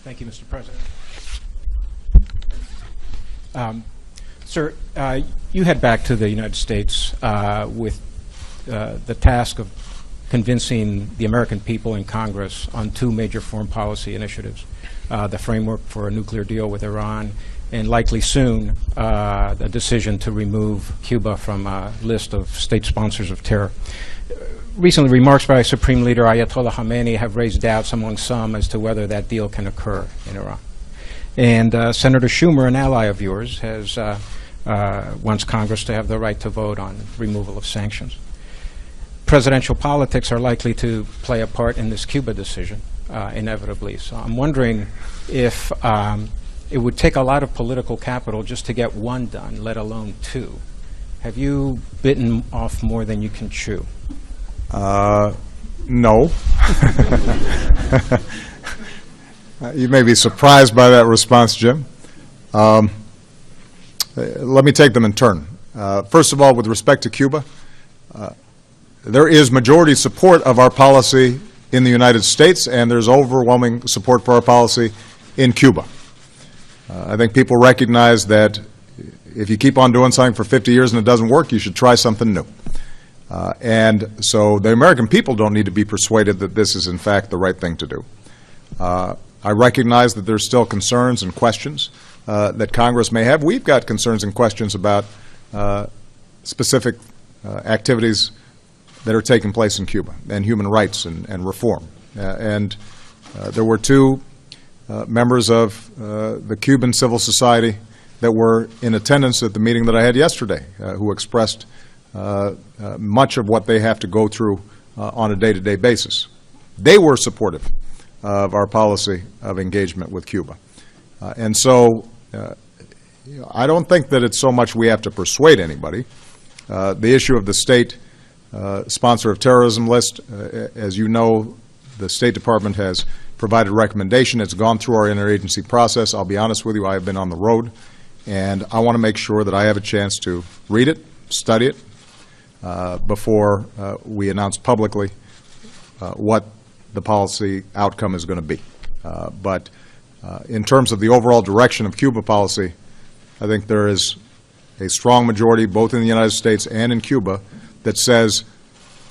Thank you, Mr. President. Sir, you head back to the United States with the task of convincing the American people in Congress on two major foreign policy initiatives, the framework for a nuclear deal with Iran, and likely soon the decision to remove Cuba from a list of state sponsors of terror. Recently, remarks by Supreme Leader Ayatollah Khamenei have raised doubts among some as to whether that deal can occur in Iran. And Senator Schumer, an ally of yours, has wants Congress to have the right to vote on removal of sanctions. Presidential politics are likely to play a part in this Cuba decision, inevitably. So I'm wondering if it would take a lot of political capital just to get one done, let alone two. Have you bitten off more than you can chew? No. You may be surprised by that response, Jim. Let me take them in turn. First of all, with respect to Cuba, there is majority support of our policy in the United States, and there's overwhelming support for our policy in Cuba. I think people recognize that if you keep on doing something for 50 years and it doesn't work, you should try something new. And so the American people don't need to be persuaded that this is, in fact, the right thing to do. I recognize that there's still concerns and questions that Congress may have. We've got concerns and questions about specific activities that are taking place in Cuba, and human rights and reform. There were two members of the Cuban civil society that were in attendance at the meeting that I had yesterday who expressed much of what they have to go through on a day-to-day basis. They were supportive of our policy of engagement with Cuba. And so I don't think that it's so much we have to persuade anybody. The issue of the state sponsor of terrorism list, as you know, the State Department has provided a recommendation. It's gone through our interagency process. I'll be honest with you, I have been on the road, and I want to make sure that I have a chance to read it, study it, before we announce publicly what the policy outcome is going to be. But in terms of the overall direction of Cuba policy, I think there is a strong majority, both in the United States and in Cuba, that says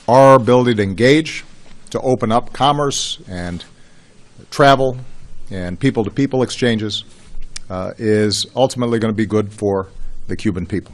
our ability to engage, to open up commerce and travel and people-to-people exchanges is ultimately going to be good for the Cuban people.